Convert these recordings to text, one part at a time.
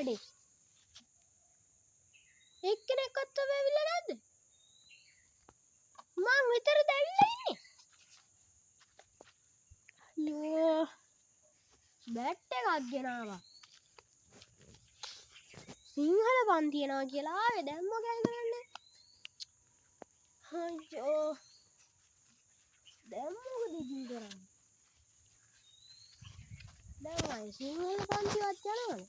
වැඩේ. එක්කෙනෙක්වත් වෙවිලා නැද්ද? මං විතරද ඇවිල්ලා ඉන්නේ. අයියෝ. බැට් එකක් ගෙනාවා. සිංහල පන්ති යනවා කියලා ආවේ දැන් මොකද කරන්නේ? අයියෝ. දැන් මොකද ඉතින් කරන්නේ? දැන් අය සිංහල පන්තිවත් යනවද?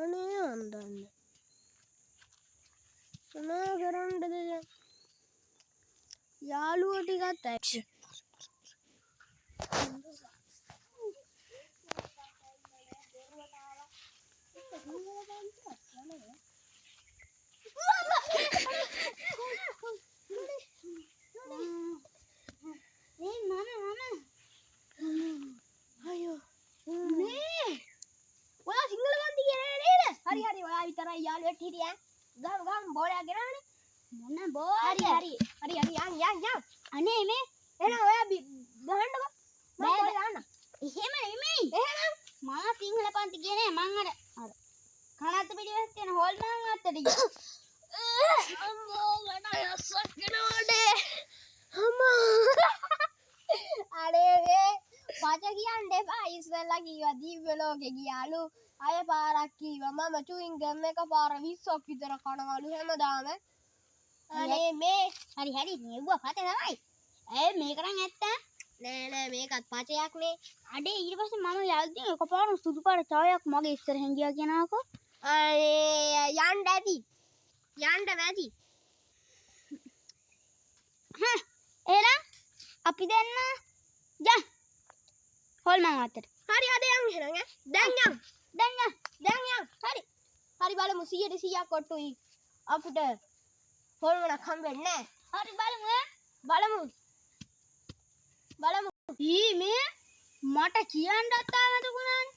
අනේ අන්දන්නේ. මොනවා කරන්නද දැන්? යාළුවෝ ටිකත් ඇක්ෂන්. හරි ඔයා විතරයි යාළුවෙක් හිටියා. ගම් බෝලයක් ගෙනාවනේ. මොන බෝලද? හරි යන්. අනේ මේ එහෙනම් ඔයා ගහන්නකෝ. මම බෝලේ දාන්න. එහෙම නෙමෙයි. එහෙනම් මම සිංහල පන්ති කියන්නේ මං අර කනත් පිටිපස්ස තියෙන හෝල් මං අතට ගියා. අම්මෝ මට යස්සක් ගෙනානේ. අම්මා. අනේ මේ පච කියන්නේ එපා. ඉස්සෙල්ලා කිව්වා දිව්‍ය ලෝකේ ගියාලු. අය පාරක් කීවා මම චුයින් ගම් එක පාර 20ක් විතර කනවලු හැමදාම. අනේ මේ හරි නෙව්වා පතේ තමයි. මේක නම් ඇත්ත. නෑ මේකත් පචයක් නේ. අඩේ ඊට පස්සේ මම යල්දී එකපාරම සුදු පාට ඡායක් මගේ ඉස්සරහෙන් ගියා කියනවාකෝ. අනේ යන්න ඇති. එහෙනම් අපි දෙන්න යා. හොල් මං අතට. හරි අද යන් එහෙනම් ඈ. දැන් යන්. හරි බලමු 100% කොට්ටුයි අපිට හොල්මනක් හම්බෙන්නේ නැහැ. හරි බලමු. මේ මට කියන්නත් ආමතකුණානේ.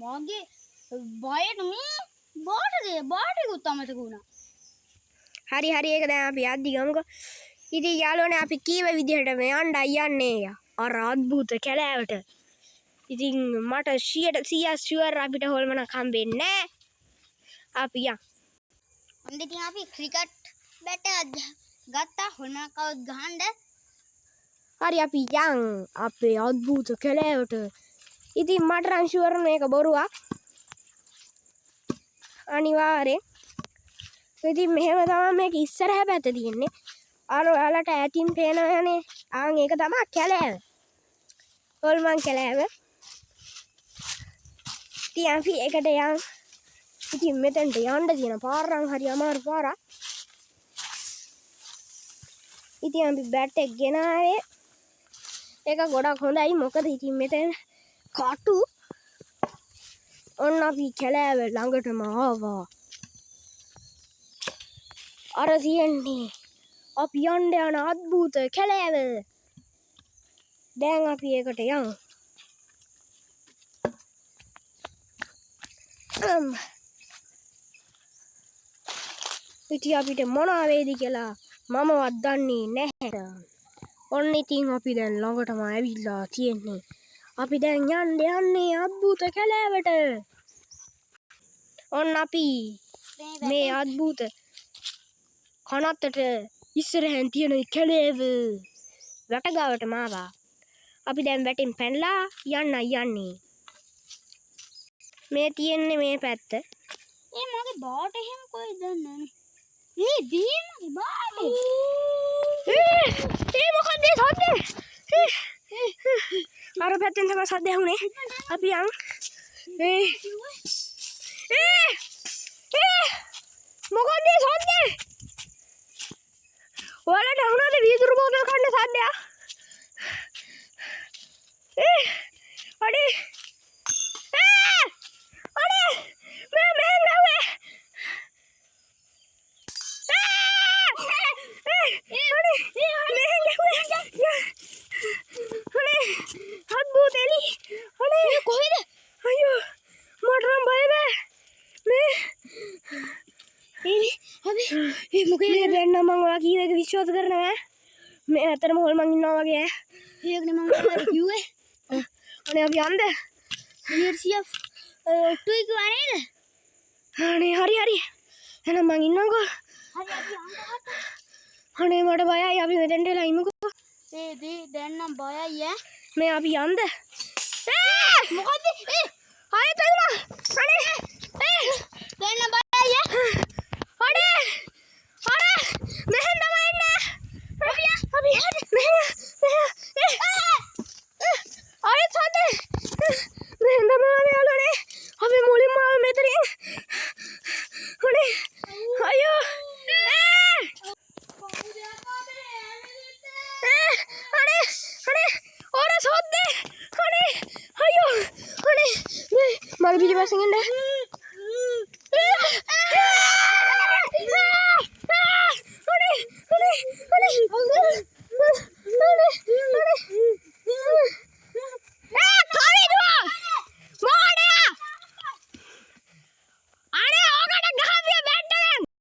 මගේ බයට මේ බාටකුත් අමතකුණා. හරි ඒක දැන් අපි යද්දි ගමුකෝ. ඉතින් යාළුවනේ අපි කීව විදිහට මේ යන්නේ අර අద్భుත කැලෑවට. ඉතින් මට 100% ෂුවර් අපිට හොල්මනක් හම්බෙන්නේ නැහැ. අපි යන්. හොඳ ඉතින් අපි ක්‍රිකට් බැට් එකක් ගත්තා හොල්මනක් කවුත් ගහන්න. හරි අපි යන් අපේ අద్భుත කැලෑවට. ඉතින් මට නම් ෂුවර් මේක බොරුවක්. අනිවාර්යෙන්. ඉතින් මෙහෙම තමයි මේක ඉස්සරහ පැත්තේ තියෙන්නේ. අර ඔයාලට ඈතින් පේනවනේ. ඒක තමයි කැලෑව. හොල්මන් කැලෑව. ඉතින් අපි එකට යන්. ඉතින් මෙතෙන්ට යන්න තියෙන පාර නම් හරි අමාරු පාරක්. ඉතින් අපි බැට් එක ගෙනාවේ. ඒක ගොඩක් හොඳයි. මොකද ඉතින් මෙතෙන් කටු ඔන්න අපි කැලෑව ළඟටම ආවා. අර තියෙන්නේ අපි යන්න යන අద్భుත කැලෑව. දැන් අපි ඒකට යමු. ඉතින් අපිට මොනවා වේද කියලා මමවත් දන්නේ නැහැ. ඔන්න ඉතින් අපි දැන් ළඟටම ඇවිල්ලා තියෙන්නේ. අපි දැන් යන්නේ අద్భుත කැලෑවට. ඔන්න අපි මේ අద్భుත කනත්තට ඉස්සරහෙන් තියෙන කැලෑව වැටගාවට මාවා. අපි දැන් වැටෙන් පැනලා යන්නේ. මේ තියෙන්නේ මේ පැත්ත. මගේ බාට එහෙම කොයිද දන්නේ? දීමගේ බාට. මොකක්ද සද්දේ? අර පැත්තෙන් තමයි සද්ද ඇහුනේ. අපි යන්. මොකක්ද සද්දේ? ඔයාලට ඇහුණාද වීදුරු බෝතල් කන්න සද්දයක්? අඩේ විශ්වාස කරනවා මේ අතරම හොල්මන් ඉන්නවා වගේ. ඒකනේ මම කිව්වේ. අනේ අපි යන්න. 100 ඔට්ටුයි කිව්වා නේද? අනේ හරි හරි එහෙනම් මං ඉන්නකෝ අනේ මට බයයි අපි මෙතෙන්ට එලා ඉමුකෝ දැන්නම් බයයි ඈ මේ අපි යන්ද මොකද්ද ආයෙත් එල්ලා අනේ දැන්නම් බයයි අනේ මෙහෙන් තමයි එන්නේ අපි මෙහෙන් ආයෙත් හදේ මෙහෙන් තමයි යාළුවනේ අපි මුලින්ම ආවේ මෙතනින් අනේ අයියෝ අනේ ඕරස් හොද්දේ අනේ අයියෝ අනේ මගේ පිටිපස්සෙන් එන්න